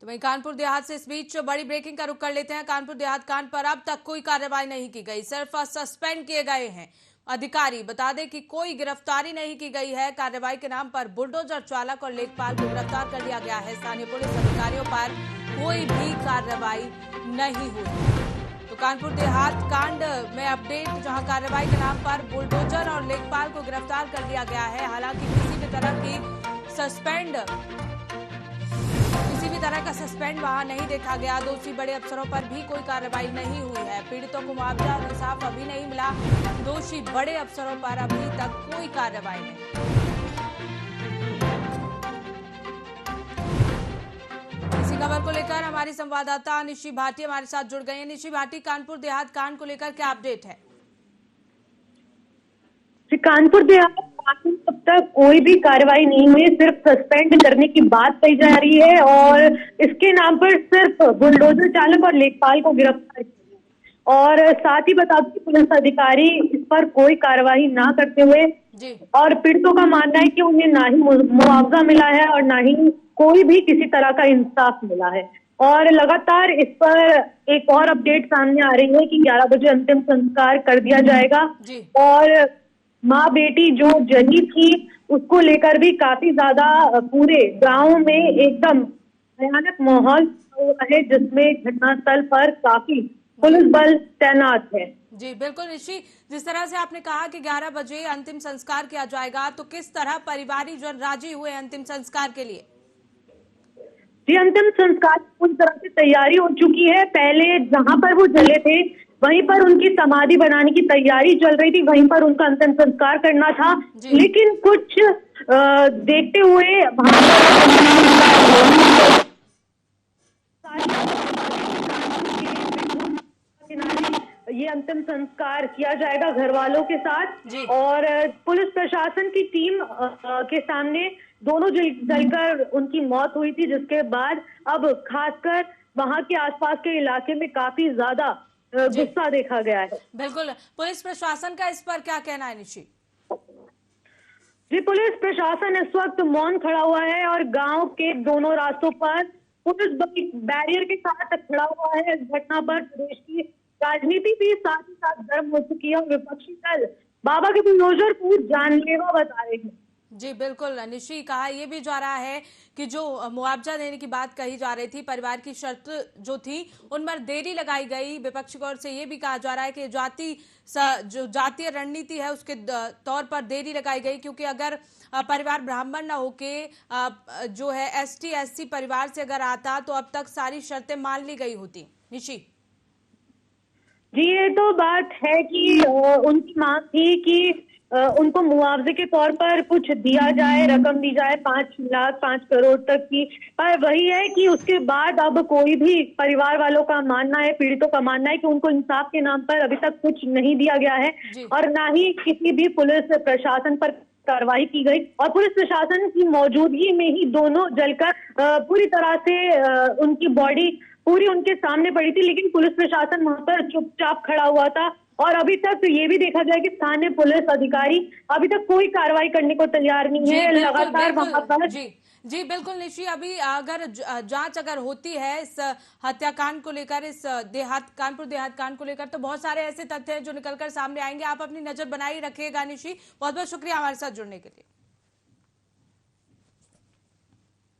तो वहीं कानपुर देहात से इस बीच बड़ी ब्रेकिंग का रुख कर लेते हैं। कानपुर देहात कांड पर अब तक कोई कार्रवाई नहीं की गई, सिर्फ सस्पेंड किए गए हैं अधिकारी। बता दें कि कोई गिरफ्तारी नहीं की गई है। कार्रवाई के नाम पर बुलडोजर चालक और लेखपाल को गिरफ्तार कर लिया गया है। स्थानीय पुलिस अधिकारियों पर कोई भी कार्रवाई नहीं हुई। तो कानपुर देहात कांड में अपडेट, जहां कार्रवाई के नाम पर बुलडोजर और लेखपाल को गिरफ्तार कर लिया गया है। हालांकि किसी भी तरह का सस्पेंड वहां नहीं देखा गया। दोषी बड़े अफसरों पर भी कोई कार्रवाई नहीं हुई है। पीड़ितों को मुआवजा और इंसाफ अभी नहीं मिला। दोषी बड़े अफसरों पर अभी तक कोई कार्रवाई नहीं। इसी खबर को लेकर हमारी संवाददाता निशी भाटी हमारे साथ जुड़ गई हैं। निशी भाटी, कानपुर देहात कांड को लेकर क्या अपडेट है? कानपुर देहात अब तक कोई भी कार्रवाई नहीं हुई, सिर्फ सस्पेंड करने की बात कही जा रही है और इसके नाम पर सिर्फ बुलडोजर चालक और लेखपाल को गिरफ्तार किया और साथ ही बता दें पुलिस अधिकारी इस पर कोई कार्रवाई ना करते हुए और पीड़ितों का मानना है कि उन्हें ना ही मुआवजा मिला है और ना ही कोई भी किसी तरह का इंसाफ मिला है। और लगातार इस पर एक और अपडेट सामने आ रही है कि 11 बजे अंतिम संस्कार कर दिया जाएगा और माँ बेटी जो जली थी उसको लेकर भी काफी ज्यादा पूरे गांव में एकदम भयानक माहौल हुआ है, जिसमें घटनास्थल पर काफी पुलिस बल तैनात है। जी बिल्कुल निशी, जिस तरह से आपने कहा कि 11 बजे अंतिम संस्कार किया जाएगा, तो किस तरह परिवारजन राजी हुए अंतिम संस्कार के लिए? जी, अंतिम संस्कार पूरी तरह से तैयारी हो चुकी है। पहले जहां पर वो जले थे वहीं पर उनकी समाधि बनाने की तैयारी चल रही थी, वहीं पर उनका अंतिम संस्कार करना था, लेकिन कुछ देखते हुए ये अंतिम संस्कार किया जाएगा घर वालों के साथ और पुलिस प्रशासन की टीम के सामने दोनों जलकर उनकी मौत हुई थी, जिसके बाद अब खासकर वहां के आसपास के इलाके में काफी ज्यादा गुस्सा देखा गया है। बिल्कुल, पुलिस प्रशासन का इस पर क्या कहना है निशी? जी, पुलिस प्रशासन इस वक्त मौन खड़ा हुआ है और गांव के दोनों रास्तों पर पुलिस बैरियर के साथ खड़ा हुआ है। इस घटना पर प्रदेश की राजनीति भी साथ ही साथ गर्म हो चुकी है और विपक्षी दल बाबा के बुलडोजर को जानलेवा बता रहे हैं। जी बिल्कुल निशी, कहा यह भी जा रहा है कि जो मुआवजा देने की बात कही जा रही थी, परिवार की शर्त जो थी उन पर देरी लगाई गई। विपक्ष की ओर से यह भी कहा जा रहा है कि जो जातीय रणनीति है उसके तौर पर देरी लगाई गई, क्योंकि अगर परिवार ब्राह्मण न होके जो है ST SC परिवार से अगर आता तो अब तक सारी शर्तें मान ली गई होती। निशी जी, ये तो बात है कि उनकी मांग थी कि उनको मुआवजे के तौर पर कुछ दिया जाए, रकम दी जाए 5 लाख 5 करोड़ तक की, पर वही है कि उसके बाद अब कोई भी परिवार वालों का मानना है, पीड़ितों का मानना है कि उनको इंसाफ के नाम पर अभी तक कुछ नहीं दिया गया है और ना ही किसी भी पुलिस प्रशासन पर कार्रवाई की गई और पुलिस प्रशासन की मौजूदगी में ही दोनों जलकर पूरी तरह से उनकी बॉडी पूरी उनके सामने पड़ी थी, लेकिन पुलिस प्रशासन वहां पर चुपचाप खड़ा हुआ था और अभी तक तो ये भी देखा जाए कि स्थानीय पुलिस अधिकारी अभी तक कोई कार्रवाई करने को तैयार नहीं है। लगातार वहां पर जी बिल्कुल निशी, अभी अगर जांच अगर होती है इस हत्याकांड को लेकर, इस कानपुर देहात कांड को लेकर, तो बहुत सारे ऐसे तथ्य हैं जो निकलकर सामने आएंगे। आप अपनी नजर बनाए रखिएगा निशी। बहुत बहुत शुक्रिया हमारे साथ जुड़ने के लिए।